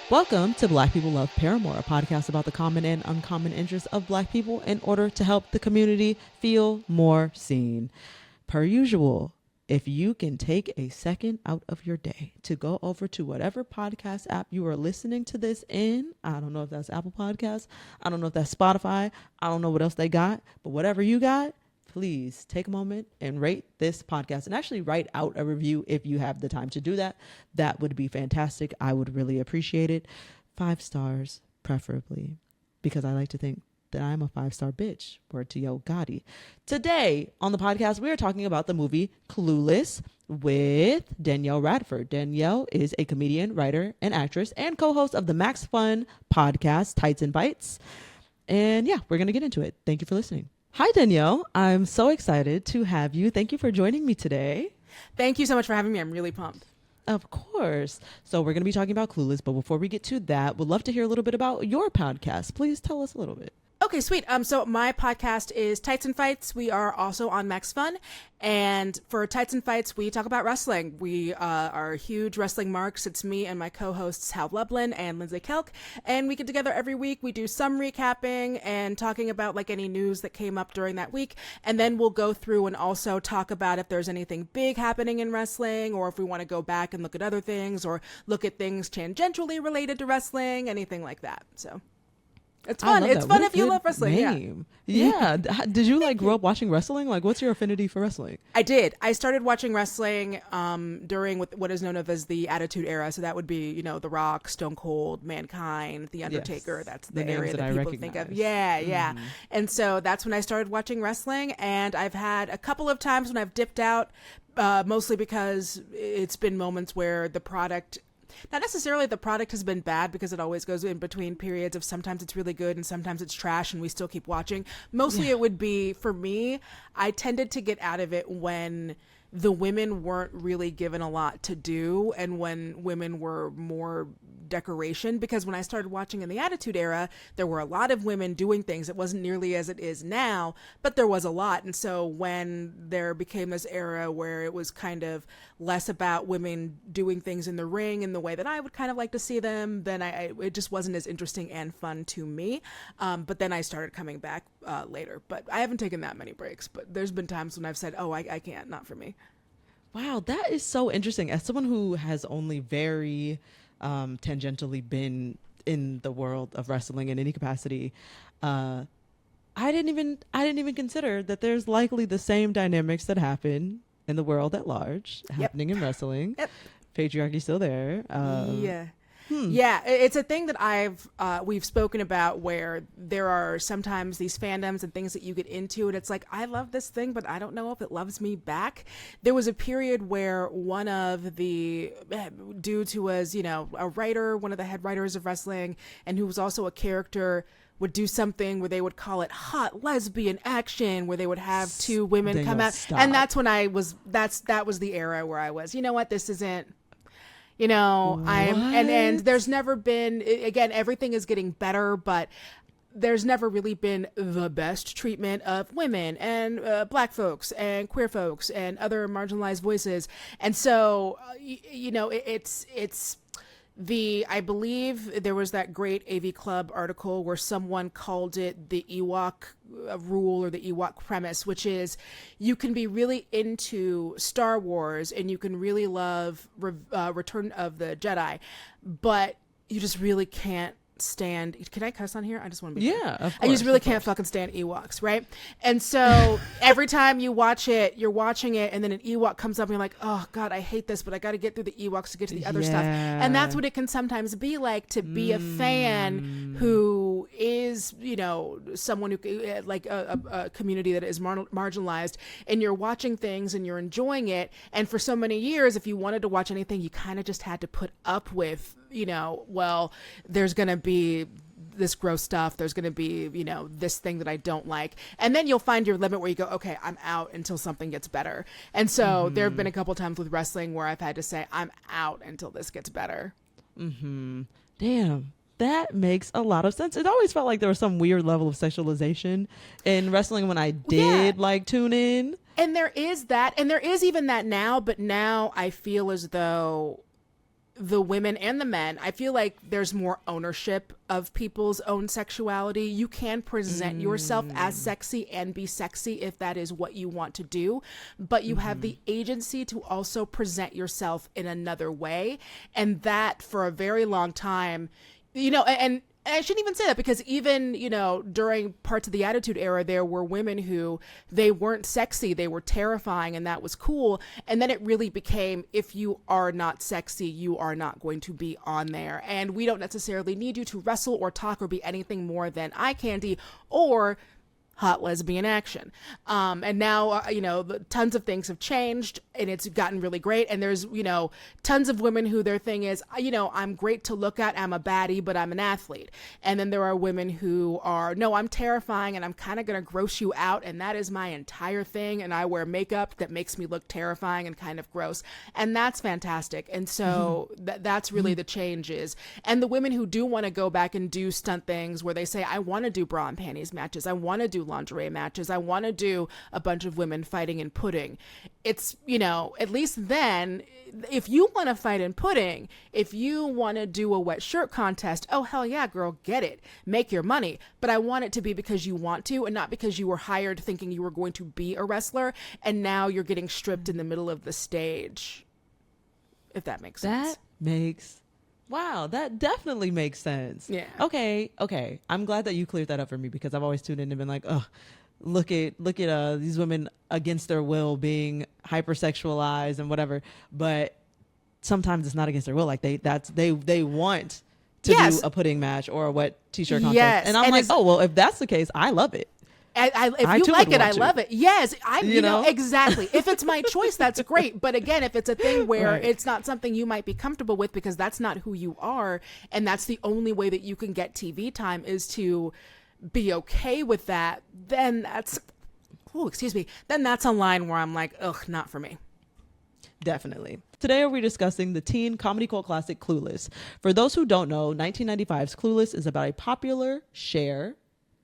Welcome to Black People Love Paramore, a podcast about the common and uncommon interests of Black people in order to help the community feel more seen. Per usual, if you can take a second out of your day to go over to whatever podcast app you are listening to this in, I don't know if that's Apple Podcasts, I don't know if that's Spotify, I don't know what else they got, but whatever you got, please take a moment and rate this podcast and actually write out a review if you have the time to do that. That would be fantastic. I would really appreciate it. 5 stars, preferably, because I like to think that I'm a 5-star bitch. Word to Yo Gotti. Today on the podcast, we are talking about the movie Clueless with Danielle Radford. Danielle is a comedian, writer, and actress, and co-host of the Max Fun podcast, Tights and Bites. And yeah, we're going to get into it. Thank you for listening. Hi, Danielle. I'm so excited to have you. Thank you for joining me today. Thank you so much for having me. I'm really pumped. Of course. So we're going to be talking about Clueless, but before we get to that, we'd love to hear a little bit about your podcast. Please tell us a little bit. Okay, sweet. So my podcast is Tights and Fights. We are also on Max Fun. And for Tights and Fights, we talk about wrestling. We are huge wrestling marks. It's me and my co-hosts Hal Lublin and Lindsay Kelk. And we get together every week. We do some recapping and talking about like any news that came up during that week. And then we'll go through and also talk about if there's anything big happening in wrestling, or if we want to go back and look at other things, or look at things tangentially related to wrestling, anything like that. So it's fun. It's fun if you love wrestling. Name. Yeah. Did you like grow up watching wrestling? Like, what's your affinity for wrestling? I did. I started watching wrestling during what is known as the Attitude Era. So that would be, you know, The Rock, Stone Cold, Mankind, The Undertaker. Yes. That's the area that people think of. Yeah. And so that's when I started watching wrestling. And I've had a couple of times when I've dipped out, mostly because it's been moments where the product, not necessarily the product has been bad, because it always goes in between periods of sometimes it's really good and sometimes it's trash and we still keep watching. Mostly It would be, for me, I tended to get out of it when the women weren't really given a lot to do and when women were more decoration, because when I started watching in the Attitude Era, there were a lot of women doing things. It wasn't nearly as it is now, but there was a lot. And so when there became this era where it was kind of less about women doing things in the ring in the way that I would kind of like to see them, then it just wasn't as interesting and fun to me. But then I started coming back later. But I haven't taken that many breaks. But there's been times when I've said, oh, I can't, not for me. Wow, that is so interesting. As someone who has only very tangentially been in the world of wrestling in any capacity, I didn't even consider that there's likely the same dynamics that happen in the world at large happening in wrestling. Yep. Patriarchy still there. Yeah, it's a thing that we've spoken about, where there are sometimes these fandoms and things that you get into, and it's like, I love this thing, but I don't know if it loves me back. There was a period where one of the dudes who was, you know, a writer, one of the head writers of wrestling, and who was also a character, would do something where they would call it hot lesbian action, where they would have 2 women come out. Stop. And that's when that was the era where I was, you know what, this isn't, you know, and there's never been, again, everything is getting better, but there's never really been the best treatment of women and Black folks and queer folks and other marginalized voices. And so, you know, I believe there was that great AV Club article where someone called it the Ewok rule, or the Ewok premise, which is you can be really into Star Wars and you can really love Return of the Jedi, but you just really can't stand, can I cuss on here? I just want to be of course, I just really can't fucking stand Ewoks, right? And so every time you watch it, you're watching it, and then an Ewok comes up and you're like, oh god, I hate this, but I got to get through the Ewoks to get to the other stuff. And that's what it can sometimes be like to be a fan who is, you know, someone who, like a community that is marginalized, and you're watching things and you're enjoying it, and for so many years, if you wanted to watch anything, you kind of just had to put up with, you know, well, there's going to be this gross stuff. There's going to be, you know, this thing that I don't like. And then you'll find your limit where you go, okay, I'm out until something gets better. And so there have been a couple times with wrestling where I've had to say, I'm out until this gets better. Damn. That makes a lot of sense. It always felt like there was some weird level of sexualization in wrestling when I did like tune in. And there is that, and there is even that now, but now I feel as though the women and the men, I feel like there's more ownership of people's own sexuality. You can present yourself as sexy and be sexy if that is what you want to do, but you have the agency to also present yourself in another way. And that for a very long time, you know, and I shouldn't even say that, because even, you know, during parts of the Attitude Era, there were women who they weren't sexy, they were terrifying, and that was cool. And then it really became, if you are not sexy, you are not going to be on there. And we don't necessarily need you to wrestle or talk or be anything more than eye candy or hot lesbian action. And now, you know, tons of things have changed and it's gotten really great. And there's, you know, tons of women who their thing is, you know, I'm great to look at, I'm a baddie, but I'm an athlete. And then there are women who are, no, I'm terrifying and I'm kind of going to gross you out. And that is my entire thing. And I wear makeup that makes me look terrifying and kind of gross. And that's fantastic. And so that's really the changes. And the women who do want to go back and do stunt things where they say, I want to do bra and panties matches, I want to do lingerie matches, I want to do a bunch of women fighting in pudding. It's, you know, at least then, if you want to fight in pudding, if you want to do a wet shirt contest, oh hell yeah, girl, get it, make your money. But I want it to be because you want to, and not because you were hired thinking you were going to be a wrestler and now you're getting stripped in the middle of the stage, if that makes sense. Wow, that definitely makes sense. Yeah. Okay. I'm glad that you cleared that up for me, because I've always tuned in and been like, oh, look at these women against their will being hypersexualized and whatever. But sometimes it's not against their will. Like they want to do a pudding match or a wet t-shirt contest. Yes. And I'm like, oh, well, if that's the case, I love it. If you like it, I love it. Yes, you know, exactly. If it's my choice, that's great. But again, if it's a thing where it's not something you might be comfortable with because that's not who you are, and that's the only way that you can get TV time is to be okay with that, then that's, then that's a line where I'm like, ugh, not for me. Definitely. Today we're discussing the teen comedy cult classic Clueless. For those who don't know, 1995's Clueless is about a popular Cher,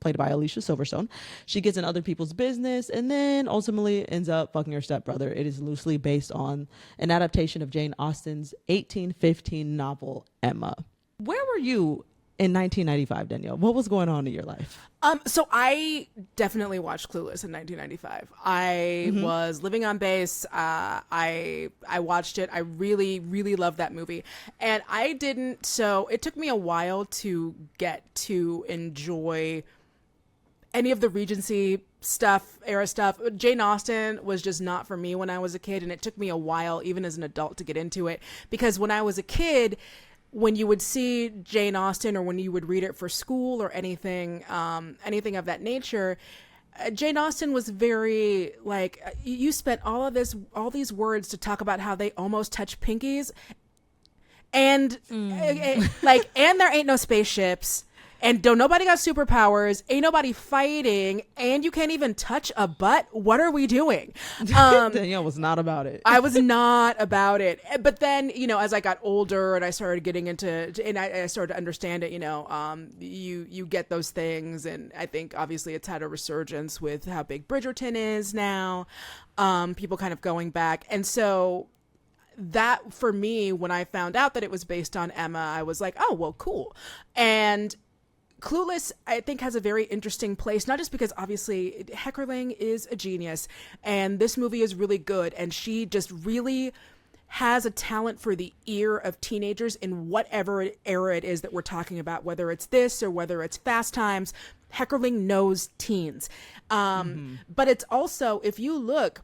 played by Alicia Silverstone. She gets in other people's business and then ultimately ends up fucking her stepbrother. It is loosely based on an adaptation of Jane Austen's 1815 novel, Emma. Where were you in 1995, Danielle? What was going on in your life? So I definitely watched Clueless in 1995. I was living on base. I watched it. I really, really loved that movie. And so it took me a while to get to enjoy any of the Regency era stuff. Jane Austen was just not for me when I was a kid. And it took me a while, even as an adult, to get into it. Because when I was a kid, when you would see Jane Austen or when you would read it for school or anything of that nature, Jane Austen was very like, you spent all these words to talk about how they almost touch pinkies, and and there ain't no spaceships, and don't nobody got superpowers, ain't nobody fighting, and you can't even touch a butt. What are we doing? Danielle was not about it. I was not about it. But then, you know, as I got older and I started getting and I started to understand it, you know, you get those things. And I think obviously it's had a resurgence with how big Bridgerton is now, people kind of going back. And so that, for me, when I found out that it was based on Emma, I was like, oh, well, cool. And Clueless, I think, has a very interesting place, not just because obviously Heckerling is a genius and this movie is really good, and she just really has a talent for the ear of teenagers in whatever era it is that we're talking about, whether it's this or whether it's Fast Times. Heckerling knows teens. But it's also, if you look,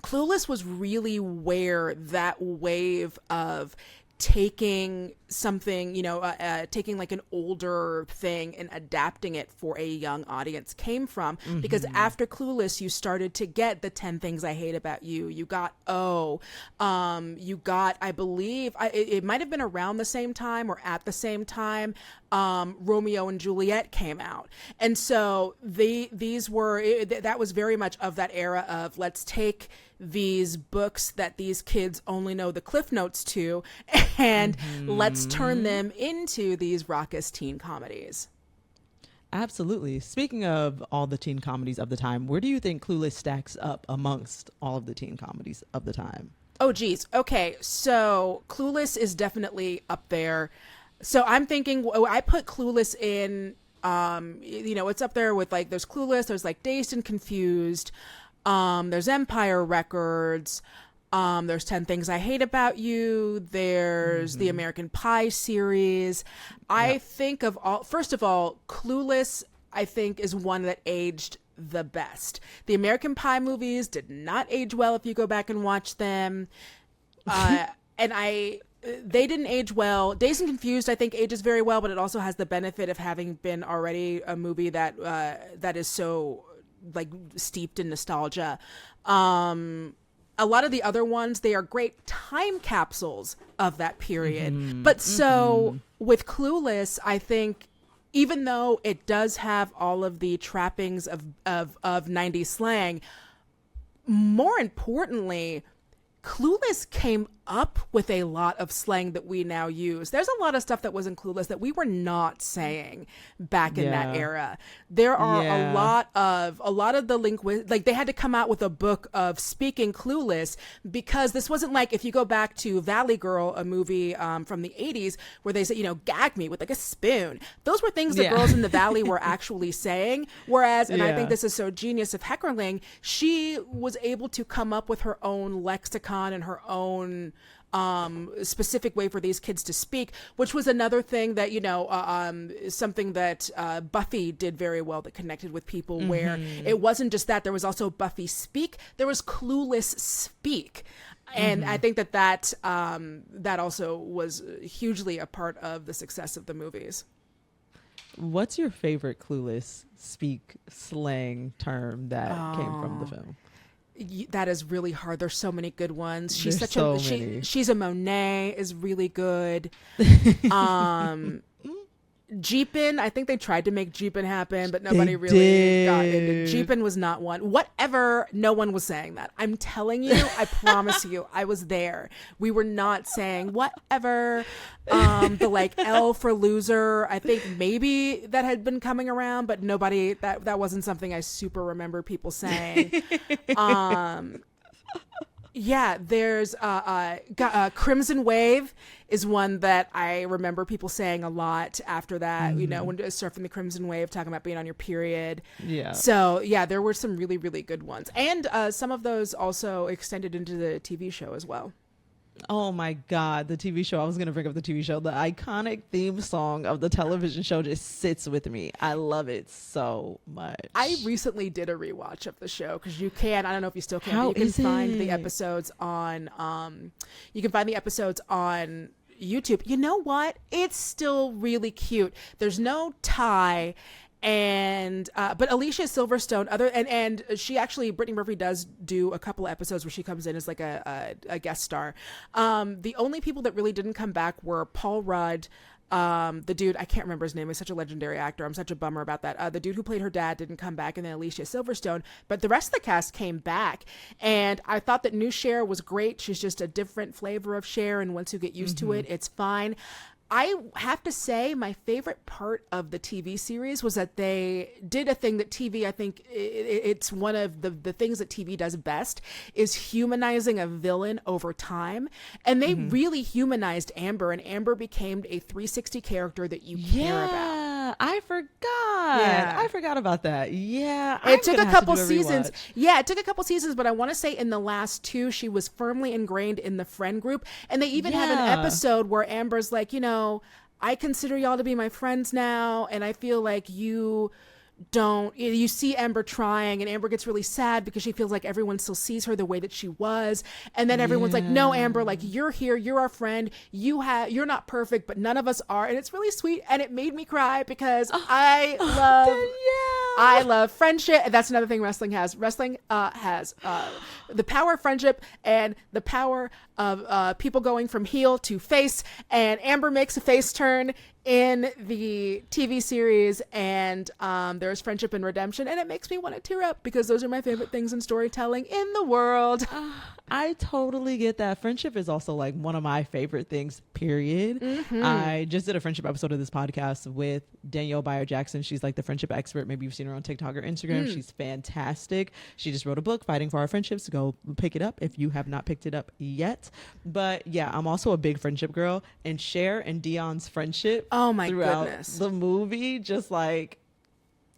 Clueless was really where that wave of taking something, you know, taking like an older thing and adapting it for a young audience came from. Because after Clueless, you started to get the 10 Things I Hate About You. You got you got, I believe, it might have been around the same time or at the same time, Romeo and Juliet came out. And so that was very much of that era of, let's take these books that these kids only know the cliff notes to, and let's turn them into these raucous teen comedies. Absolutely. Speaking of all the teen comedies of the time, where do you think Clueless stacks up amongst all of the teen comedies of the time? Oh, geez. Okay. So Clueless is definitely up there. So I'm thinking, I put Clueless in, it's up there with like, there's Clueless, there's like Dazed and Confused, there's Empire Records, there's 10 Things I Hate About You, there's the American Pie series. I think first of all, Clueless, I think, is one that aged the best. The American Pie movies did not age well if you go back and watch them. They didn't age well. Dazed and Confused, I think, ages very well, but it also has the benefit of having been already a movie that is so like steeped in nostalgia. A lot of the other ones, they are great time capsules of that period. But so with Clueless, I think, even though it does have all of the trappings of 90s slang, more importantly, Clueless came up with a lot of slang that we now use. There's a lot of stuff that was in Clueless that we were not saying back in that era. There are a lot of the linguists, like they had to come out with a book of speaking Clueless, because this wasn't like, if you go back to Valley Girl, a movie from the 80s, where they say, gag me with like a spoon. Those were things that girls in the Valley were actually saying. Whereas, and I think this is so genius of Heckerling, she was able to come up with her own lexicon and her own specific way for these kids to speak, which was another thing that, something that Buffy did very well, that connected with people, where it wasn't just that, there was also Buffy speak, there was Clueless speak. And I think that also was hugely a part of the success of the movies. What's your favorite Clueless speak slang term that came from the film? That is really hard. There's so many good ones. She's many. She's a Monet is really good. Jeepin', I think they tried to make Jeepin' happen, but nobody really got into Jeepin'. Was not one. Whatever, no one was saying that. I'm telling you, I promise you, I was there. We were not saying whatever. The like L for loser, I think maybe that had been coming around, but nobody, that wasn't something I super remember people saying. There's Crimson Wave is one that I remember people saying a lot after that, when surfing the Crimson Wave, talking about being on your period. Yeah. So there were some really, really good ones. And some of those also extended into the TV show as well. Oh my God, the TV show. I was going to bring up the TV show. The iconic theme song of the television show just sits with me. I love it so much. I recently did a rewatch of the show, because you can, I don't know if you still can, but you can find the episodes on, YouTube. You know what? It's still really cute. There's no Ty. And but Alicia Silverstone, and she actually, Brittany Murphy does do a couple of episodes where she comes in as like a guest star. The only people that really didn't come back were Paul Rudd, the dude, I can't remember his name, he's such a legendary actor, I'm such a bummer about that. The dude who played her dad didn't come back, and then Alicia Silverstone, but the rest of the cast came back. And I thought that new Cher was great. She's just a different flavor of Cher, and once you get used to it, it's fine. I have to say my favorite part of the TV series was that they did a thing that TV, I think it's one of the things that TV does best, is humanizing a villain over time. And they really humanized Amber, and Amber became a 360 character that you care about. I forgot. I forgot about that. Yeah. It took a couple seasons. Yeah, it took a couple seasons, but I want to say in the last two, she was firmly ingrained in the friend group. And they even have an episode where Amber's like, I consider y'all to be my friends now, and I feel like you see Amber trying, and Amber gets really sad because she feels like everyone still sees her the way that she was. And then everyone's like, no, Amber, like, you're here, you're our friend, you're not perfect, but none of us are. And it's really sweet, and it made me cry because I love friendship. And that's another thing wrestling has. Wrestling has the power of friendship and the power of people going from heel to face, and Amber makes a face turn in the TV series, and there's friendship and redemption, and it makes me want to tear up because those are my favorite things in storytelling in the world. I totally get that. Friendship is also like one of my favorite things, period. I just did a friendship episode of this podcast with Danielle Jackson. She's like the friendship expert. Maybe you've seen her on TikTok or Instagram. She's fantastic. She just wrote a book, Fighting for Our Friendships. Go pick it up if you have not picked it up yet. But yeah, I'm also a big friendship girl, and Cher and Dionne's friendship throughout the movie, just like,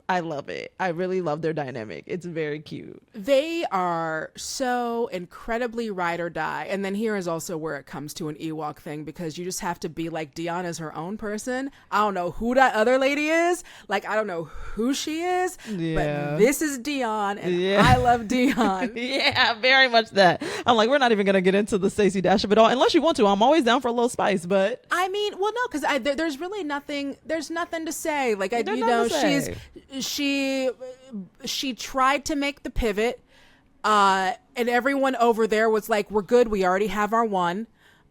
I love it. I really love their dynamic. It's very cute. They are so incredibly ride or die. And then here is also where it comes to an Ewok thing, because you just have to be like, Dionne is her own person. I don't know who that other lady is. Like, I don't know who she is, but this is Dionne, and I love Dionne. Yeah, very much that. I'm like, we're not even going to get into the Stacey Dash of it all, unless you want to. I'm always down for a little spice, but. I mean, well, no, because there's really nothing, there's nothing to say. Like, she tried to make the pivot, and everyone over there was like, we're good, we already have our one,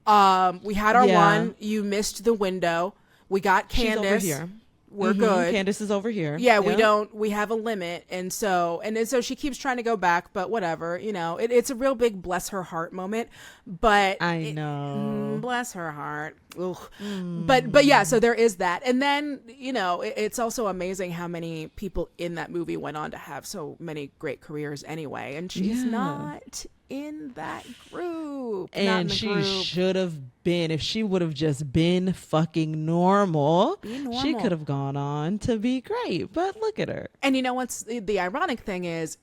we had our one, you missed the window, we got Candace. She's over here. We're good. Candace is over here. Yeah, we have a limit. And so she keeps trying to go back, but whatever, it's a real big bless her heart moment, but I know. Bless her heart. But yeah, so there is that. And then, it's also amazing how many people in that movie went on to have so many great careers anyway. And she's not in that group. And she should have been. If she would have just been fucking normal, she could have gone on to be great. But look at her. And you know what's the ironic thing is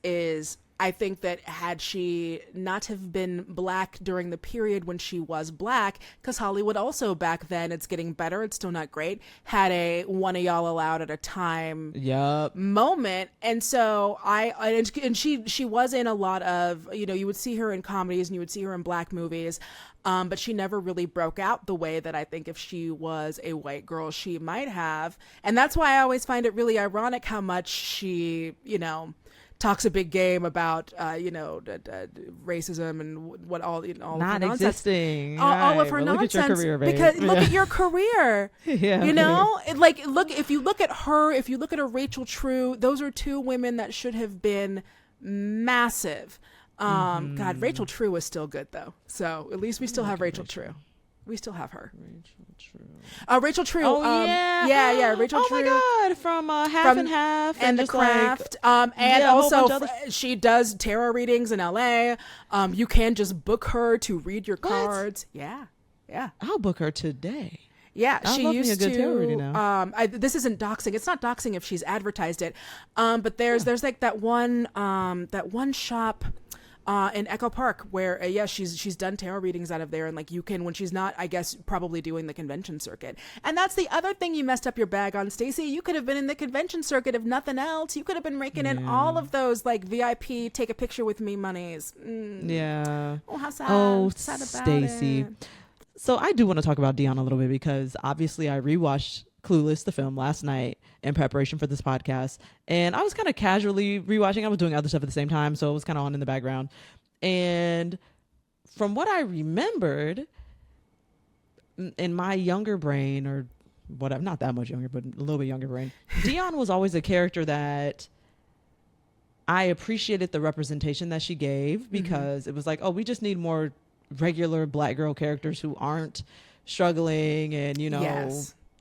I think that had she not have been black during the period when she was black, because Hollywood also back then, it's getting better, it's still not great, had a one of y'all allowed at a time moment. And so she was in a lot of, you would see her in comedies and you would see her in black movies, but she never really broke out the way that I think if she was a white girl, she might have. And that's why I always find it really ironic how much she, talks a big game about racism and what all not of her existing, all of her nonsense. Look at your career, babe. Because look at your career. Like if you look at her, Rachel True, those are two women that should have been massive. God, Rachel True was still good though, so at least we still have Rachel True. We still have her. Rachel True. Oh, yeah. Rachel True. Oh my God. From Half and Half. And The Craft. And also she does tarot readings in LA. You can just book her to read your cards. Yeah. I'll book her today. Yeah, she used to. Tarot reading now. This isn't doxing. It's not doxing if she's advertised it. But there's like that one shop in Echo Park where she's done tarot readings out of there, and like you can, when she's not, I guess, probably doing the convention circuit. And that's the other thing you messed up your bag on, Stacey. You could have been in the convention circuit if nothing else. You could have been raking in all of those like VIP take a picture with me monies. Yeah. Oh, how sad. Oh, sad about Stacey. it. So I do want to talk about Dionne a little bit, because obviously I rewatched Clueless, the film, last night in preparation for this podcast, and I was kind of casually rewatching. I was doing other stuff at the same time, so it was kind of on in the background. And from what I remembered in my younger brain, or whatever, not that much younger, but a little bit younger brain, Dionne was always a character that I appreciated the representation that she gave, because it was like, oh, we just need more regular black girl characters who aren't struggling, and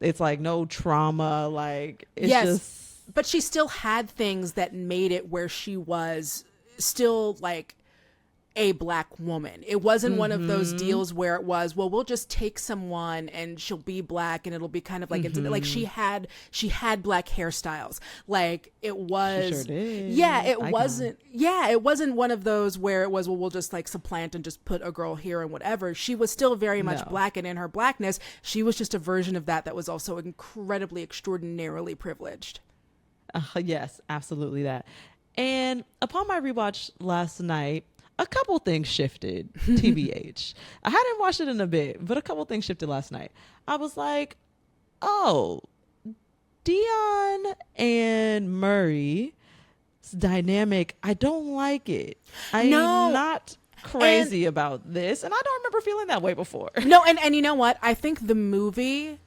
it's like no trauma, like it's just. But she still had things that made it where she was still like a black woman. It wasn't one of those deals where it was, well, we'll just take someone and she'll be black and it'll be kind of like like she had black hairstyles. Like it was, she sure did. It wasn't one of those where it was, well, we'll just like supplant and just put a girl here and whatever. She was still very much black, and in her blackness, she was just a version of that was also incredibly, extraordinarily privileged. Yes, absolutely that. And upon my rewatch last night, a couple things shifted, TBH. I hadn't watched it in a bit, but a couple things shifted last night. I was like, oh, Dionne and Murray's dynamic, I don't like it. I'm not crazy about this, and I don't remember feeling that way before. No, and you know what? I think the movie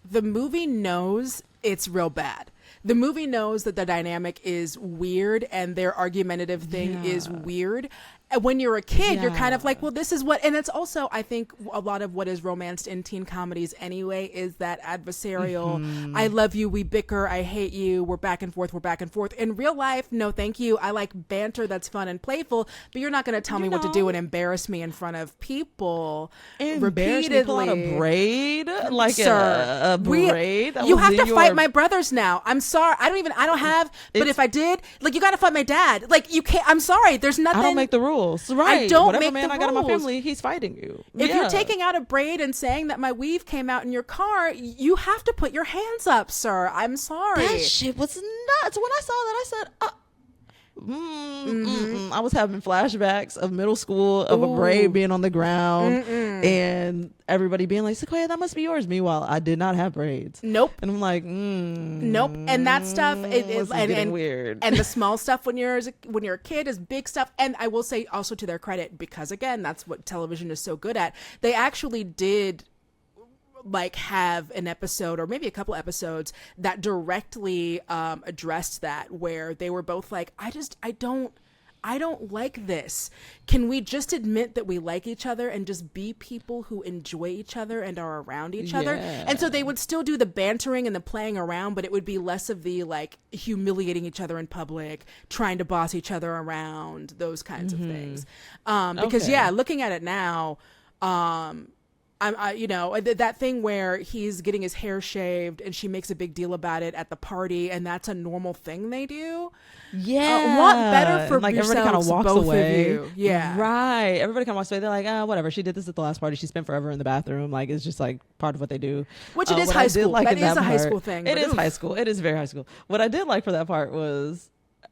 knows it's real bad. The movie knows that the dynamic is weird and their argumentative thing is weird. And when you're a kid, you're kind of like, well, this is what, and it's also, I think, a lot of what is romanced in teen comedies anyway is that adversarial, I love you, we bicker, I hate you, we're back and forth. In real life, no thank you. I like banter that's fun and playful, but you're not going to tell me what to do and embarrass me in front of people repeatedly. Pull out a braid? Like Sir, a braid? You have to fight my brothers now. I'm sorry. I don't have, but if I did, like, you got to fight my dad. Like, you can't, I'm sorry. There's nothing. I don't make the rules. Right. I don't Whatever make man the I got in my rules. family, he's fighting you. If you're taking out a braid and saying that my weave came out in your car, you have to put your hands up, sir. I'm sorry. That shit was nuts. When I saw that, I said, I was having flashbacks of middle school, of a braid being on the ground and everybody being like, Sequoia, that must be yours. Meanwhile, I did not have braids. Nope. And I'm like, nope. And that stuff is getting weird. And the small stuff when you're a kid is big stuff. And I will say also to their credit, because again, that's what television is so good at. They actually did like have an episode or maybe a couple episodes that directly addressed that, where they were both like, I don't like this. Can we just admit that we like each other and just be people who enjoy each other and are around each other? And so they would still do the bantering and the playing around, but it would be less of the like humiliating each other in public, trying to boss each other around, those kinds of things. Because looking at it now, that thing where he's getting his hair shaved and she makes a big deal about it at the party, and that's a normal thing they do. Want better for like yourselves, everybody kind of walks both away. Of you. Yeah, right. Everybody kind of walks away. They're like, whatever. She did this at the last party. She spent forever in the bathroom. Like, it's just like part of what they do. Which it is high school. That is a high school thing. It is high school. It is very high school. What I did like for that part was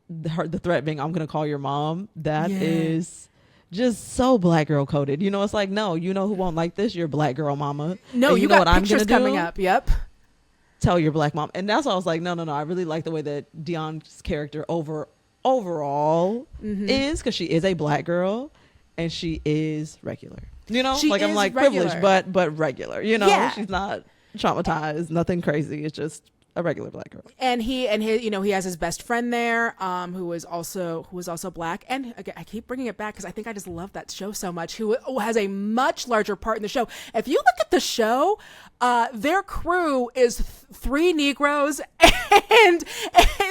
the threat being, "I'm going to call your mom." That is just so black girl coded. You know, it's like, no, you know who won't like this? Your black girl mama. No, and you know got what I'm pictures gonna coming do? up. Yep. Tell your black mom. And that's why I was like, no. I really like the way that Dionne's character overall is, because she is a black girl and she is regular. You know, she like I'm like regular. privileged, but regular. You know, Yeah. she's not traumatized, nothing crazy. It's just a regular black girl. And he has his best friend there, who is also black. And again, I keep bringing it back because I think I just love that show so much. Who has a much larger part in the show. If you look at the show, their crew is 3 Negroes and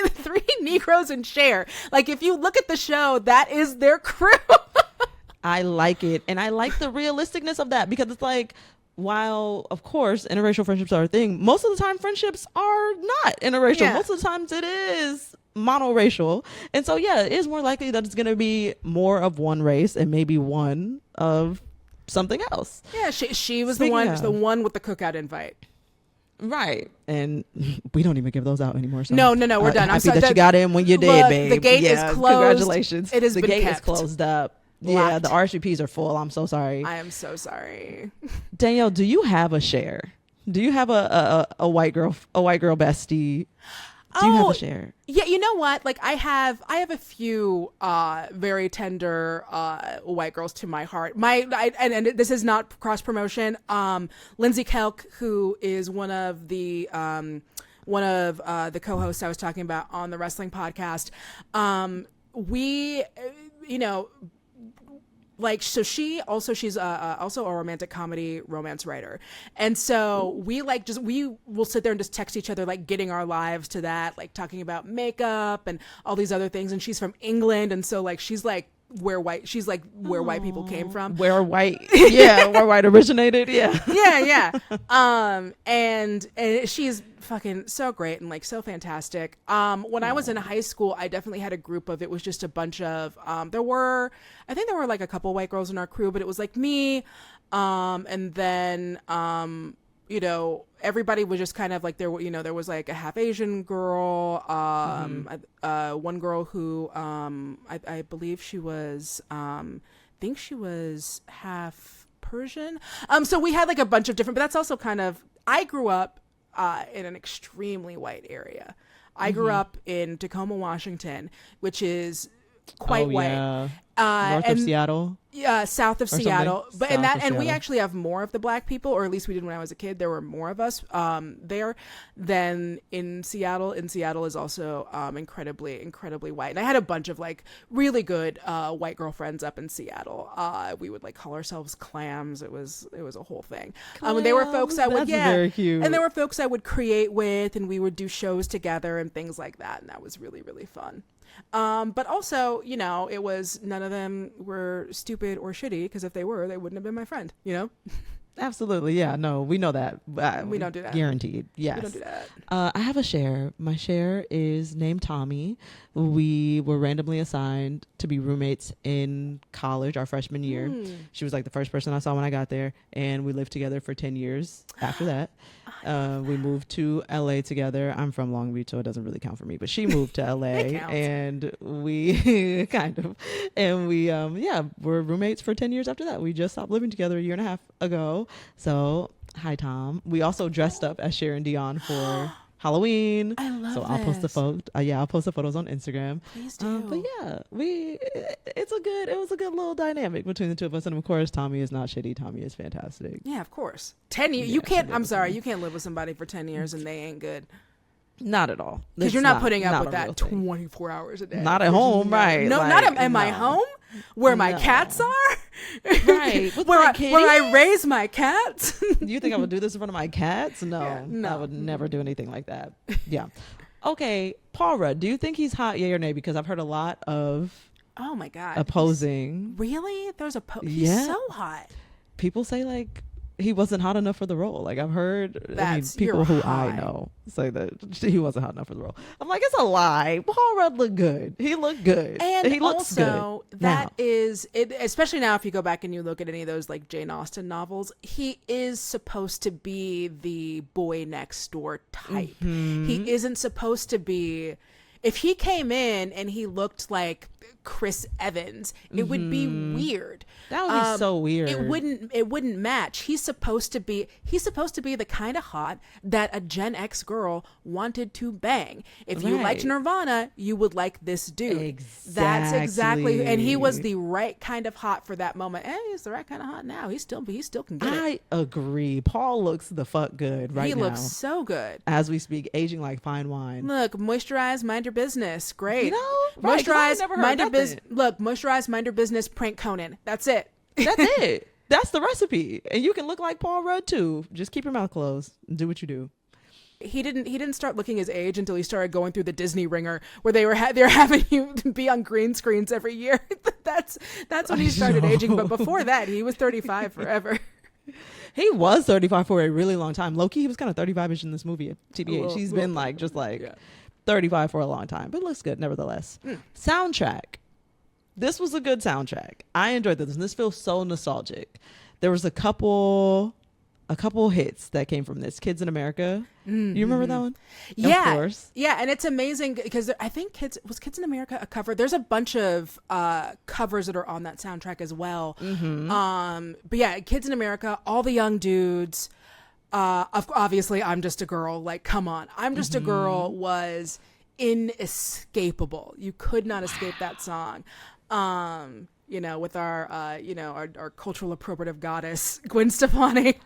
3 Negroes and Cher. Like, if you look at the show, that is their crew. I like it, and I like the realisticness of that, because it's like, while of course interracial friendships are a thing, most of the time friendships are not interracial. Yeah. Most of the times it is monoracial, and so it is more likely that it's going to be more of one race and maybe one of something else. Yeah, she was the one with the cookout invite. Right, and we don't even give those out anymore. So no, we're done. I'm happy that you got in when you did, babe. The gate is closed. Congratulations. It has been kept. The gate is closed up. Locked. Yeah, the RSVPs are full. I'm so sorry. I am so sorry. Danielle, do you have a share? Do you have a white girl bestie? Do you have a share? Yeah, you know what? Like, I have a few very tender white girls to my heart. And this is not cross promotion. Lindsay Kelk, who is one of the co-hosts I was talking about on the wrestling podcast. She's also a romantic comedy romance writer, and so we will sit there and just text each other, like getting our lives to that, like talking about makeup and all these other things. And she's from England, and so like she's like where white people came from, where white originated. And she's fucking so great and like so fantastic. When I was in high school, I definitely had a group of, it was just a bunch of there were like a couple white girls in our crew, but it was like me, and then everybody was just kind of like, there was like a half Asian girl, one girl who I believe she was think she was half Persian. So we had like a bunch of different, but that's also kind of, I grew up in an extremely white area. I grew up in Tacoma, Washington, which is quite white. Yeah. North of Seattle. Yeah, south of Seattle. Something. But south and that of and we Seattle. actually have more of the black people, or at least we did when I was a kid. There were more of us there than in Seattle. And Seattle is also incredibly white. And I had a bunch of like really good white girlfriends up in Seattle. We would like call ourselves clams. It was a whole thing. And there were folks I would very cute. And there were folks I would create with, and we would do shows together and things like that. And that was really, really fun. But also, you know, it was none of them were stupid or shitty, because if they were, they wouldn't have been my friend, you know? Absolutely. Yeah, no, we know that. We don't do that. Guaranteed. Yes. We don't do that. I have a share. My share is named Tommy. We were randomly assigned to be roommates in college our freshman year. She was like the first person I saw when I got there, and we lived together for 10 years after that. We moved to LA together. I'm from Long Beach, so it doesn't really count for me, but she moved to LA and we were roommates for 10 years after that. We just stopped living together a year and a half ago. So hi, Tom. We also dressed up as Cher and Dionne for Halloween. I love so I'll post the I'll post the photos on Instagram. Please do. But yeah, it was a good little dynamic between the two of us. And of course, Tommy is not shitty. Tommy is fantastic. Yeah, of course. 10 years. You can't, I'm sorry, you can't live with somebody for 10 years and they ain't good. Not at all. Because you're not putting up with that 24 hours a day. Not at home, right? No, like, not at my home where my cats are. Right. where I raise my cats. You think I would do this in front of my cats? No, Yeah, I would never do anything like that. Yeah. Okay, Paul Rudd, do you think he's hot, yay or nay? Because I've heard a lot of oh my God, opposing. Really? There's he's so hot. People say like he wasn't hot enough for the role. Like I've heard people who I know say that he wasn't hot enough for the role. I'm like, it's a lie. Paul Rudd looked good. He looked good. And he looks also good that is it, especially now if you go back and you look at any of those like Jane Austen novels, he is supposed to be the boy next door type. He isn't supposed to be. If he came in and he looked like Chris Evans, it would be weird. That would be so weird. It wouldn't match. He's supposed to be the kind of hot that a Gen X girl wanted to bang. If you liked Nirvana, you would like this dude. Exactly. That's exactly, and he was the right kind of hot for that moment. And he's the right kind of hot now. He still can get it. I agree. Paul looks the fuck good right now. He looks so good. As we speak, aging like fine wine. Look, moisturize, mind your business. Great. You know? Right, moisturize, mind your business. Look, moisturize, mind your business, prank Conan. That's it. That's it. That's the recipe. And you can look like Paul Rudd too. Just keep your mouth closed and do what you do. He didn't start looking his age until he started going through the Disney Ringer, where they're having you be on green screens every year. That's when he started aging. But before that, he was 35 forever. He was 35 for a really long time. Low-key, he was kind of 35ish in this movie. TBH, he's been like 35 for a long time, but it looks good nevertheless. Soundtrack. This was a good soundtrack. I enjoyed this, and this feels so nostalgic. There was a couple hits that came from this. Kids in America. You remember that one? Yeah, of course. Yeah, and it's amazing because I think Kids in America a cover. There's a bunch of covers that are on that soundtrack as well. But yeah, Kids in America, all the young dudes. Obviously, I'm Just a Girl. Like, come on, I'm Just a Girl was inescapable. You could not escape that song. You know, with our our cultural appropriative goddess Gwen Stefani.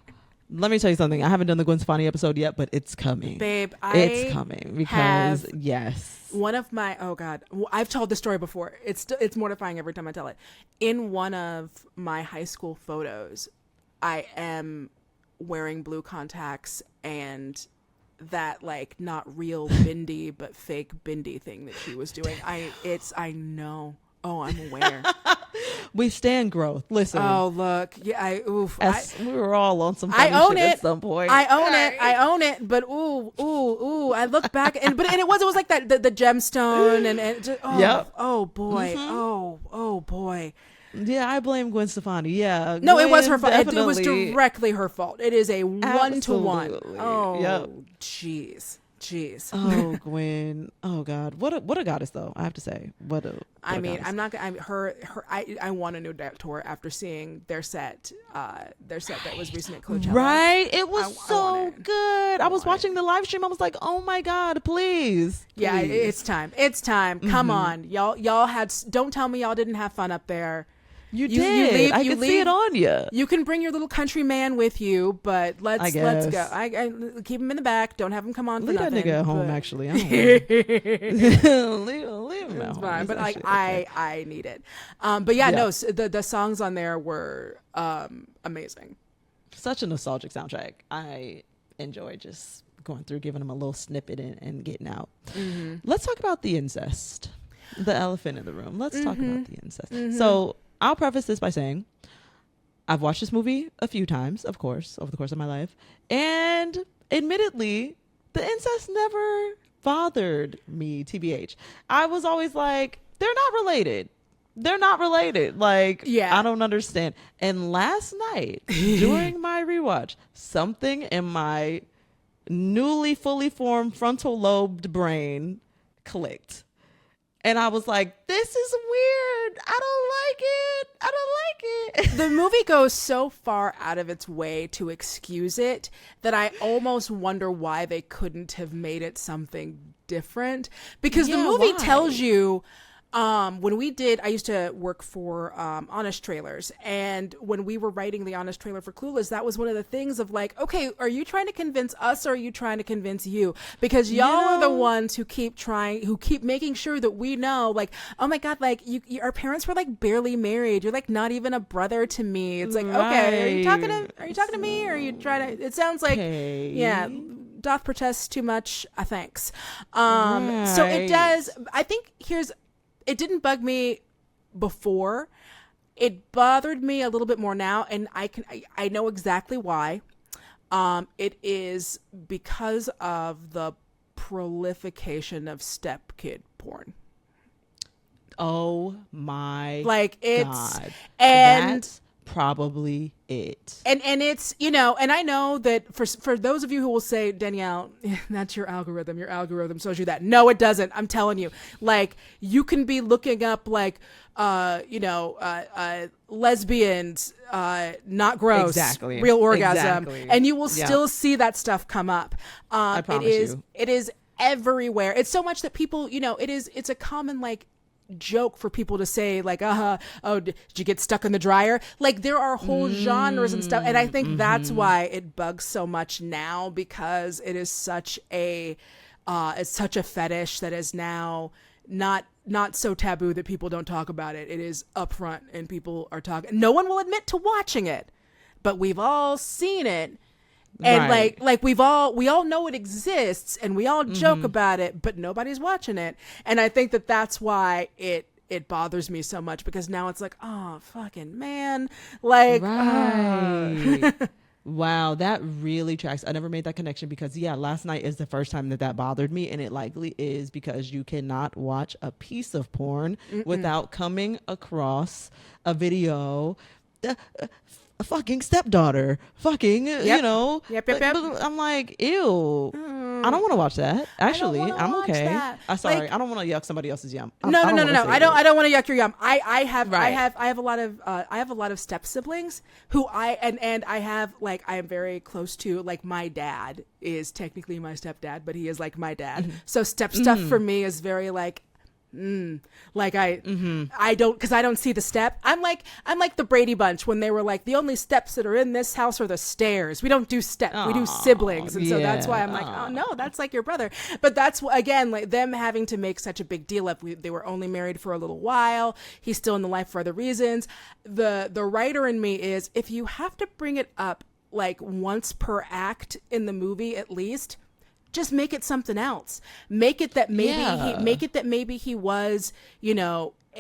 Let me tell you something. I haven't done the Gwen Stefani episode yet, but it's coming. Babe, it's coming because yes. One of my I've told the story before. It's mortifying every time I tell it. In one of my high school photos, I am wearing blue contacts and that like not real bindi but fake bindi thing that she was doing. I know. Oh, I'm aware. We stand growth. Listen. Oh, look. Yeah, we were all on some funny shit at some point. I own it. But ooh. I look back and it was like that the gemstone and just, oh boy. Oh boy. Yeah, I blame Gwen Stefani. Yeah. No, it was her fault. It was directly her fault. It is a 1-to-1. Oh, jeez. Jeez. Oh, Gwen. Oh God. What a goddess though. I have to say. I mean, I'm not. I want a new tour after seeing their set. Their set that was recent at Coachella. Right. It was so good. I was watching the live stream. I was like, oh my God, please. Yeah, it's time. It's time. Come on, y'all had. Don't tell me y'all didn't have fun up there. You did. I could see it on you. You can bring your little country man with you, but let's go. I keep him in the back. Don't have him come on for nothing. Leave that nigga at home. Actually, I don't leave him at home. Fine, but like I need it. But yeah, no. The songs on there were amazing. Such a nostalgic soundtrack. I enjoy just going through, giving them a little snippet and getting out. Mm-hmm. Let's talk about the incest. The elephant in the room. Let's talk about the incest. Mm-hmm. So I'll preface this by saying I've watched this movie a few times, of course, over the course of my life. And admittedly, the incest never bothered me, TBH. I was always like, they're not related. They're not related. Like, I don't understand. And last night, during my rewatch, something in my newly fully formed frontal lobed brain clicked. And I was like, this is weird. I don't like it. The movie goes so far out of its way to excuse it that I almost wonder why they couldn't have made it something different. Because the movie tells you, when I used to work for Honest Trailers, and when we were writing the Honest Trailer for Clueless, that was one of the things of like, okay, are you trying to convince us or are you trying to convince you? Because y'all are the ones who keep making sure that we know, like, oh my God, like our parents were like barely married. You're like not even a brother to me. It's like, okay, are you talking to me or are you trying to? It sounds like, doth protest too much. Thanks. So it does. I think it didn't bug me before. It bothered me a little bit more now, and I know exactly why. It is because of the proliferation of stepkid porn. Oh my God. And that's probably it. And it's, and I know that for those of you who will say, Danielle, that's your algorithm shows you that. No, it doesn't. I'm telling you, like, you can be looking up like lesbians, not gross, real orgasm, and you will still see that stuff come up. I promise it is everywhere. It's so much that people, it's a common like joke for people to say like, did you get stuck in the dryer? Like, there are whole genres and stuff, and I think that's why it bugs so much now, because it is such a fetish that is now not so taboo that people don't talk about it. It is upfront and people are talking. No one will admit to watching it, but we've all seen it. And like we all know it exists and we all joke about it, but nobody's watching it. And I think that that's why it bothers me so much, because now it's like, oh, fucking man. Like, wow, that really tracks. I never made that connection, because last night is the first time that bothered me, and it likely is because you cannot watch a piece of porn without coming across a video. A fucking stepdaughter, I'm like, ew. I don't want to watch that. Actually, I'm okay. I'm sorry. I don't want to yuck somebody else's yum. No. I don't want to yuck your yum. I have a lot of step siblings who I am very close to. Like, my dad is technically my stepdad, but he is like my dad. So step stuff for me is very like, I don't, because I don't see the step. I'm like the Brady Bunch when they were like, the only steps that are in this house are the stairs. We don't do step, we do siblings. And so that's why I'm like, oh no, that's like your brother. But that's again, like them having to make such a big deal of, they were only married for a little while, he's still in the life for other reasons. The writer in me is, if you have to bring it up like once per act in the movie at least, just make it something else. Make it that maybe he was,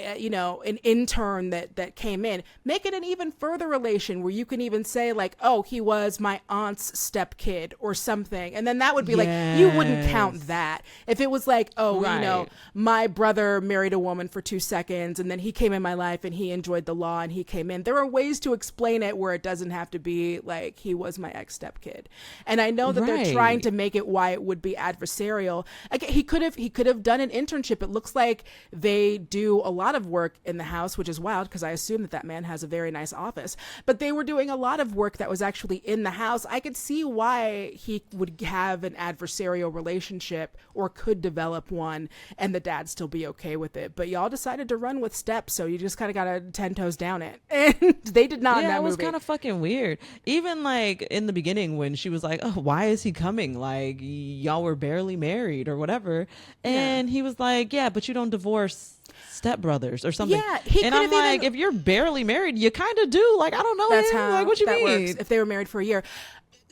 an intern that came in. Make it an even further relation where you can even say like, oh, he was my aunt's stepkid or something. And then that would be like, you wouldn't count that. If it was like, oh, my brother married a woman for 2 seconds and then he came in my life and he enjoyed the law and he came in. There are ways to explain it where it doesn't have to be like he was my ex-stepkid. And I know that they're trying to make it why it would be adversarial. Like, he could have done an internship. It looks like they do a lot of work in the house, which is wild because I assume that man has a very nice office, but they were doing a lot of work that was actually in the house. I could see why he would have an adversarial relationship or could develop one and the dad still be okay with it. But y'all decided to run with steps, so you just kind of got to 10 toes down it. And they did not in that movie. It was kind of fucking weird. Even like in the beginning when she was like, oh, why is he coming? Like, y'all were barely married or whatever. And he was like, yeah, but you don't divorce stepbrothers or something. Yeah, and I'm like, if you're barely married, you kind of do. Like, I don't know. That's him. how like, what you that mean? works. If they were married for a year.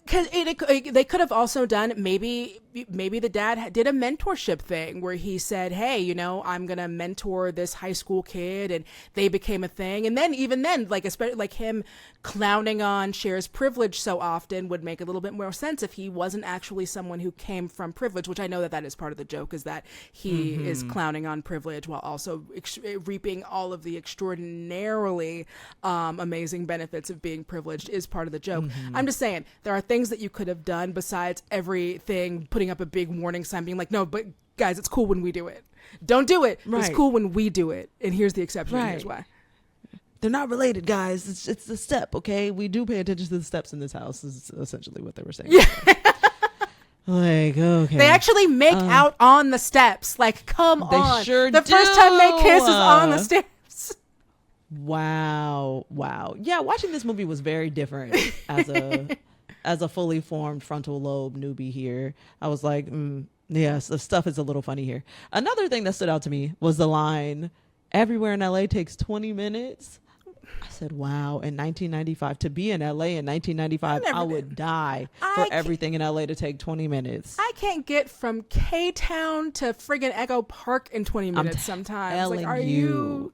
Because they could have also done maybe the dad did a mentorship thing where he said, hey, I'm going to mentor this high school kid, and they became a thing. And then even then, like, especially like him clowning on Cher's privilege so often would make a little bit more sense if he wasn't actually someone who came from privilege, which I know that is part of the joke, is that he is clowning on privilege while also reaping all of the extraordinarily amazing benefits of being privileged is part of the joke. I'm just saying, there are things that you could have done besides everything, putting up a big warning sign being like, no, but guys, it's cool when we do it. Don't do it. It's cool when we do it. And here's the exception. Here's why. They're not related, guys. It's the step, okay? We do pay attention to the steps in this house is essentially what they were saying. Yeah. Like, okay. They actually make out on the steps. Like, come on. Sure the do. first time they kiss is on the stairs. Wow. Yeah, watching this movie was very different as a fully formed frontal lobe newbie here. I was like, yes, the stuff is a little funny here. Another thing that stood out to me was the line, everywhere in LA takes 20 minutes. I said, wow, in 1995, to be in LA in 1995, I would die for everything in LA to take 20 minutes. I can't get from K-Town to friggin' Echo Park in 20 minutes sometimes. Like, are you...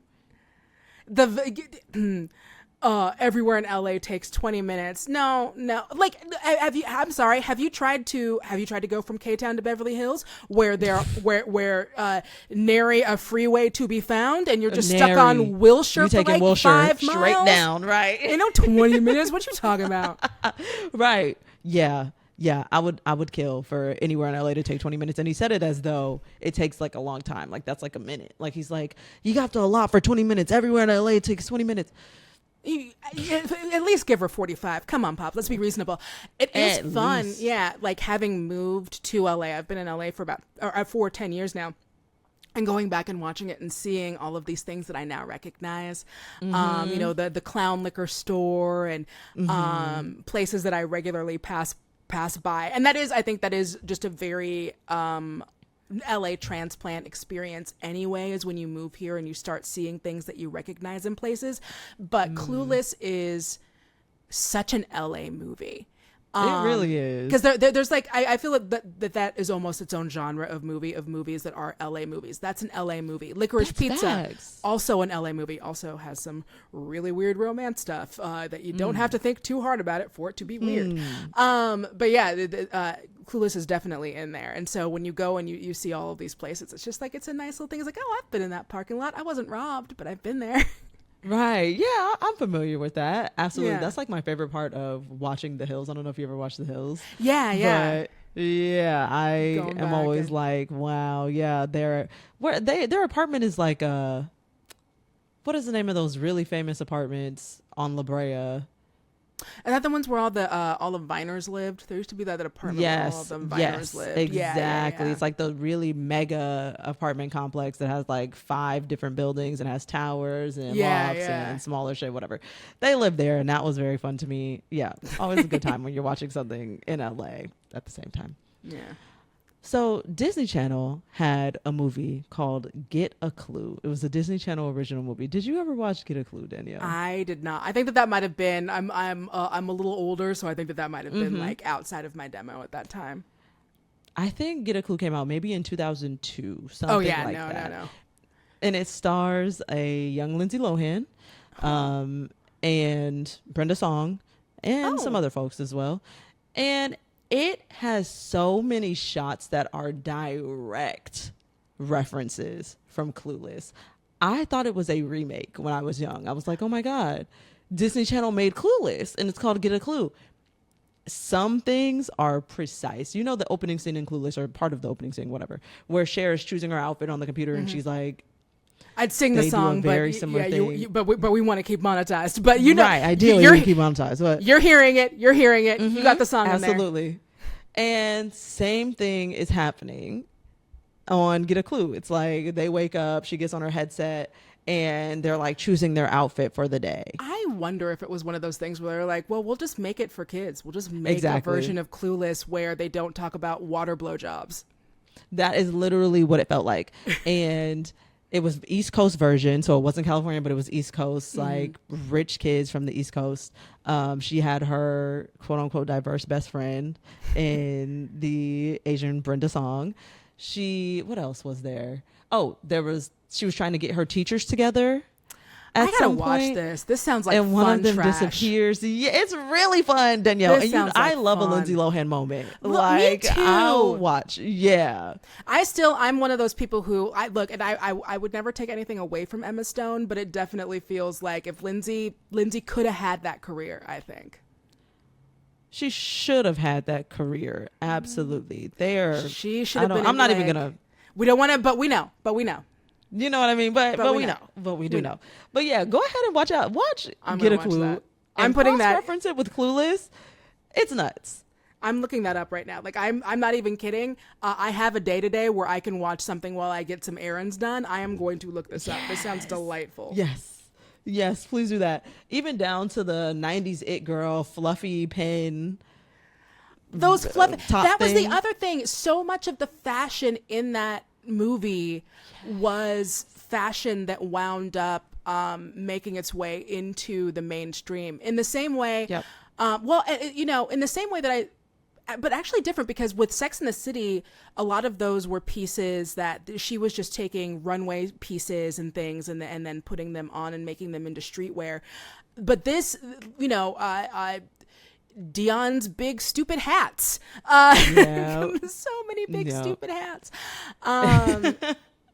everywhere in LA takes 20 minutes. No. Like, I'm sorry. Have you tried to go from K-Town to Beverly Hills where nary a freeway to be found and you're just stuck on Wilshire for like Wilshire 5 miles? Straight down, right? 20 minutes. What you talking about? Right. Yeah. I would kill for anywhere in LA to take 20 minutes. And he said it as though it takes like a long time. Like, that's like a minute. Like, he's like, you got to allot for 20 minutes. Everywhere in LA it takes 20 minutes. At least give her 45. Come on, Pop. Let's be reasonable. It is fun. Least. Yeah. Like, having moved to LA, I've been in LA for 10 years now. And going back and watching it and seeing all of these things that I now recognize, the clown liquor store and places that I regularly pass by. And I think that is just a very LA transplant experience anyway, is when you move here and you start seeing things that you recognize in places. But Clueless is such an LA movie. It really is, because there's like I feel like that is almost its own genre of movies that are LA movies. That's an LA movie. Licorice Pizza, facts. Also an LA movie, also has some really weird romance stuff that you don't have to think too hard about it for it to be weird. But yeah, Clueless is definitely in there. And so when you go and you see all of these places, it's just like, it's a nice little thing. It's like, oh, I've been in that parking lot. I wasn't robbed, but I've been there. Right. Yeah, I'm familiar with that. Absolutely. Yeah. That's like my favorite part of watching The Hills. I don't know if you ever watched The Hills. Yeah. But yeah, I am always like, wow, yeah, their apartment is like what is the name of those really famous apartments on La Brea? And that the ones where all the Viners lived? There used to be that apartment where all the Viners lived. Exactly. Yeah. It's like the really mega apartment complex that has like 5 different buildings and has towers and lofts and smaller shit, whatever. They lived there, and that was very fun to me. Yeah, always a good time when you're watching something in LA at the same time. Yeah. So Disney Channel had a movie called Get a Clue. It was a Disney Channel original movie. Did you ever watch Get a Clue, Danielle? I did not. I think that might have been. I'm a little older, so I think that might have been like outside of my demo at that time. I think Get a Clue came out maybe in 2002. Something like that. No. And it stars a young Lindsay Lohan, and Brenda Song, and some other folks as well. And it has so many shots that are direct references from Clueless. I thought it was a remake when I was young. I was like, oh my God, Disney Channel made Clueless and it's called Get a Clue. Some things are precise. You know, the opening scene in Clueless, or part of the opening scene, whatever, where Cher is choosing her outfit on the computer and she's like, I'd sing the song, but we want to keep monetized. But right, ideally we keep monetized. But you're hearing it. Mm-hmm. You got the song absolutely. In there. And same thing is happening on Get a Clue. It's like they wake up, she gets on her headset, and they're like choosing their outfit for the day. I wonder if it was one of those things where they're like, well, we'll just make it for kids. We'll just make a version of Clueless where they don't talk about water blowjobs. That is literally what it felt like. And it was East Coast version, so it wasn't California, but it was East Coast, like rich kids from the East Coast. She had her quote unquote diverse best friend in the Asian Brenda Song. What else was there? Oh, she was trying to get her teachers together. I gotta watch this. This sounds like and fun one of them trash. Disappears. Yeah, it's really fun, Danielle. I love a Lindsay Lohan moment. Me too. I'll watch. Yeah. I'm one of those people who I would never take anything away from Emma Stone, but it definitely feels like if Lindsay could have had that career, I think. She should have had that career. Absolutely. She should have been. I'm not even gonna. We don't want to, but we know. You know what I mean? But we know. But we do know. But yeah, go ahead and watch Get a Clue. I'm putting that. Reference it with Clueless. It's nuts. I'm looking that up right now. Like I'm not even kidding. I have a day today where I can watch something while I get some errands done. I am going to look this up. This sounds delightful. Yes, please do that. Even down to the 90s it girl, fluffy pen. Those fluffy. That was thing. the other thing. So much of the fashion in that movie was fashion that wound up making its way into the mainstream in the same way. Yep. In the same way that but actually different, because with Sex and the City, a lot of those were pieces that she was just taking runway pieces and things and then putting them on and making them into streetwear. But this, Dionne's big stupid hats. So many big stupid hats.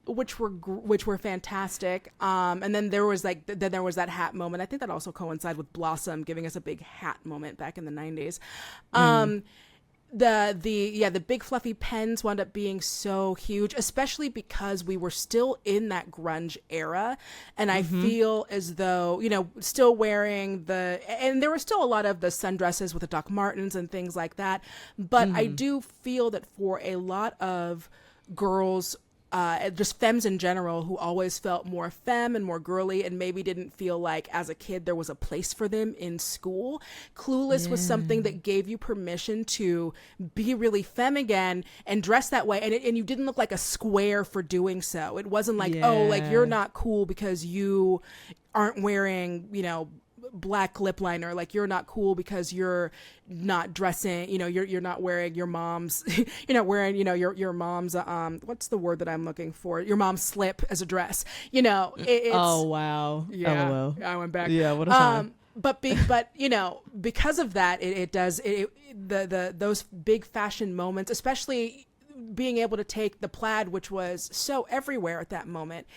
Which were fantastic. And then there was that hat moment. I think that also coincided with Blossom giving us a big hat moment back in the 90s. The big fluffy pens wound up being so huge, especially because we were still in that grunge era. And I feel as though, still wearing and there were still a lot of the sundresses with the Doc Martens and things like that. But I do feel that for a lot of girls, just femmes in general, who always felt more femme and more girly and maybe didn't feel like as a kid there was a place for them in school, Clueless was something that gave you permission to be really femme again and dress that way, and you didn't look like a square for doing so. It wasn't like, oh, like you're not cool because you aren't wearing, black lip liner, like you're not cool because you're not dressing, you're not wearing your mom's your mom's what's the word that I'm looking for, your mom's slip as a dress, it's, oh wow, yeah. LOL. I went back, yeah, what a time. But because of that, those big fashion moments, especially being able to take the plaid, which was so everywhere at that moment,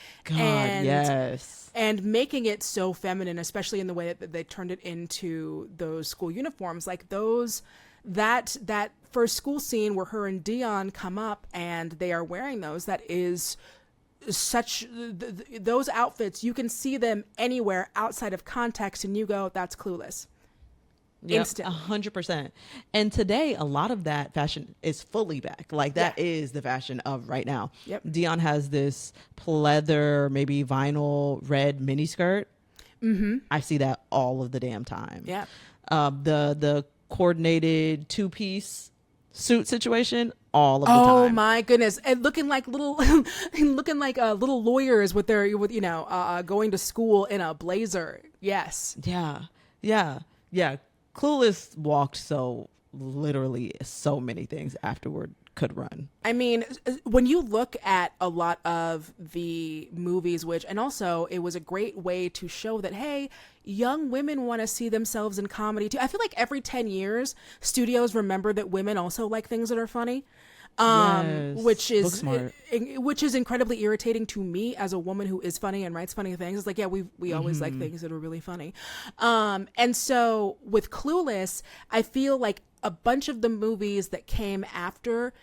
and making it so feminine, especially in the way that they turned it into those school uniforms, like that first school scene where her and Dionne come up and they are wearing those. That is such those outfits. You can see them anywhere outside of context, and you go, "That's Clueless." Yep, 100%. And today, a lot of that fashion is fully back. Like that is the fashion of right now. Yep. Dionne has this pleather, maybe vinyl red mini skirt. I see that all of the damn time. Yeah. The coordinated 2-piece suit situation all of the time. Oh my goodness. And looking like little lawyers with their going to school in a blazer. Yes. Yeah. Clueless walked so literally so many things afterward could run. I mean, when you look at a lot of the movies, and also it was a great way to show that, hey, young women want to see themselves in comedy too. I feel like every 10 years, studios remember that women also like things that are funny. Yes. Which is incredibly irritating to me as a woman who is funny and writes funny things. It's like, yeah, we always like things that are really funny. And so with Clueless, I feel like a bunch of the movies that came after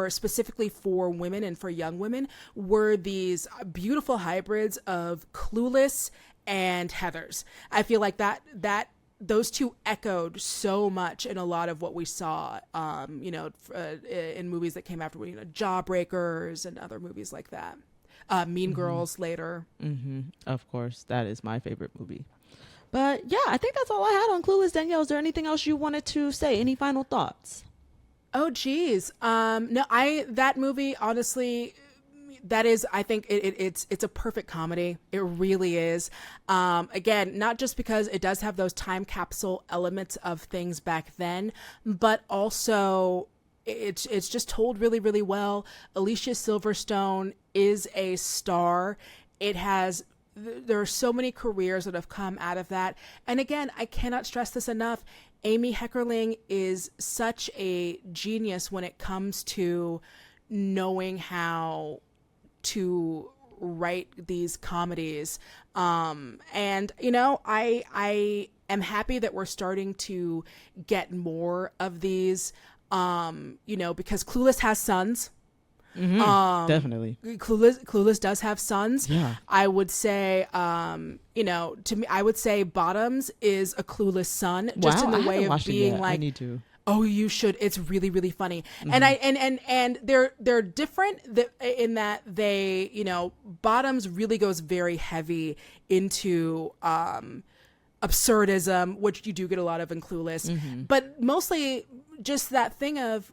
specifically for women and for young women were these beautiful hybrids of Clueless and Heathers. I feel like that those two echoed so much in a lot of what we saw, in movies that came after, Jawbreakers and other movies like that. Mean Girls later. Of course, that is my favorite movie. But yeah, I think that's all I had on Clueless. Danielle, is there anything else you wanted to say? Any final thoughts? Oh, geez. No, that movie, honestly, that is, I think it's a perfect comedy. It really is. Again, not just because it does have those time capsule elements of things back then, but also it's just told really, really well. Alicia Silverstone is a star. There are so many careers that have come out of that. And again, I cannot stress this enough. Amy Heckerling is such a genius when it comes to knowing how to write these comedies. And, I am happy that we're starting to get more of these, because Clueless has sons. Definitely. Clueless does have sons. Yeah. I would say, to me, I would say Bottoms is a Clueless son, just in the way of being like, I need to. Oh, you should. It's really, really funny. And and they're different in that they, Bottoms really goes very heavy into, absurdism, which you do get a lot of in Clueless, but mostly just that thing of,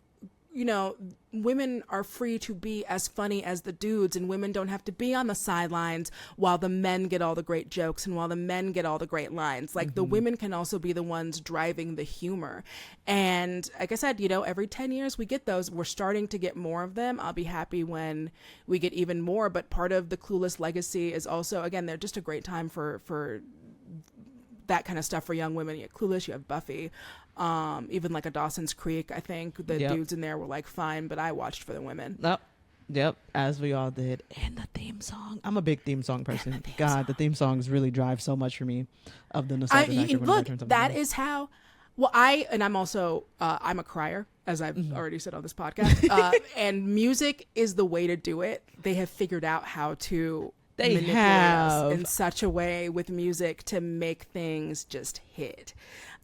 women are free to be as funny as the dudes, and women don't have to be on the sidelines while the men get all the great jokes and while the men get all the great lines. Like the women can also be the ones driving the humor. And like I said, every 10 years we get those. We're starting to get more of them. I'll be happy when we get even more. But part of the Clueless legacy is also, again, they're just a great time for that kind of stuff for young women. You have Clueless, you have Buffy. Even like a Dawson's Creek, I think the dudes in there were like fine, but I watched for the women. Yep, as we all did. And the theme song. I'm a big theme song person. The theme songs really drive so much for me of the nostalgia. Look, that is how. Well, I'm also I'm a crier, as I've already said on this podcast. And music is the way to do it. They have figured out how to manipulate us in such a way with music to make things just hit.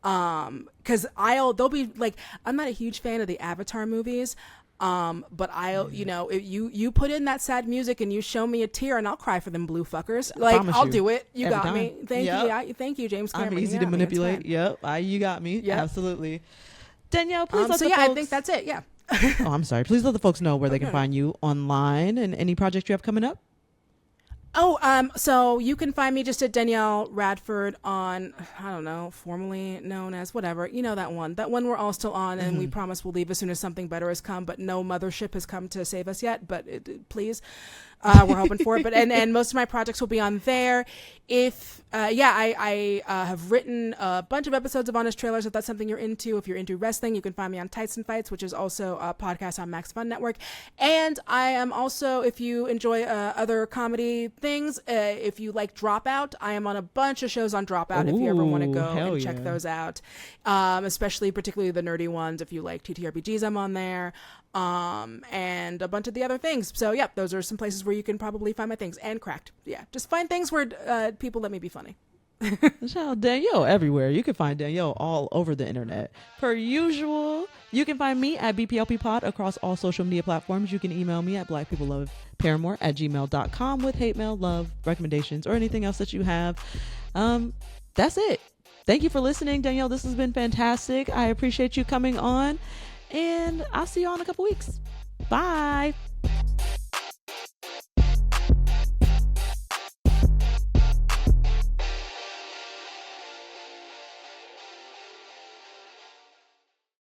Because they'll be like, I'm not a huge fan of the Avatar movies, but you put in that sad music and you show me a tear and I'll cry for them blue fuckers. Like, I'll do it. You got me. Thank you, James Cameron. I'm easy to manipulate. Yep, you got me. Yep. Absolutely. Danielle, please let the folks... I think that's it. Yeah. Oh, I'm sorry. Please let the folks know where they can find you online and any project you have coming up. So you can find me just at Danielle Radford on, I don't know, formerly known as whatever, that one we're all still on, and we promise we'll leave as soon as something better has come, but no mothership has come to save us yet, but please, we're hoping for it. But, and most of my projects will be on there. If, I have written a bunch of episodes of Honest Trailers. If that's something you're into, if you're into wrestling, you can find me on Tights and Fights, which is also a podcast on Max Fun Network. And I am also, if you enjoy other comedy things, if you like Dropout, I am on a bunch of shows on Dropout. If you ever want to go and check those out, particularly the nerdy ones. If you like TTRPGs, I'm on there. And a bunch of the other things. So yeah, those are some places where you can probably find my things. And Cracked. Yeah, just find things where people let me be funny. Danielle everywhere. You can find Danielle all over the internet. Per usual, you can find me at BPLP Pod across all social media platforms. You can email me at blackpeopleloveparamore@gmail.com with hate mail, love, recommendations, or anything else that you have. That's it. Thank you for listening, Danielle. This has been fantastic. I appreciate you coming on, and I'll see you all in a couple weeks. Bye.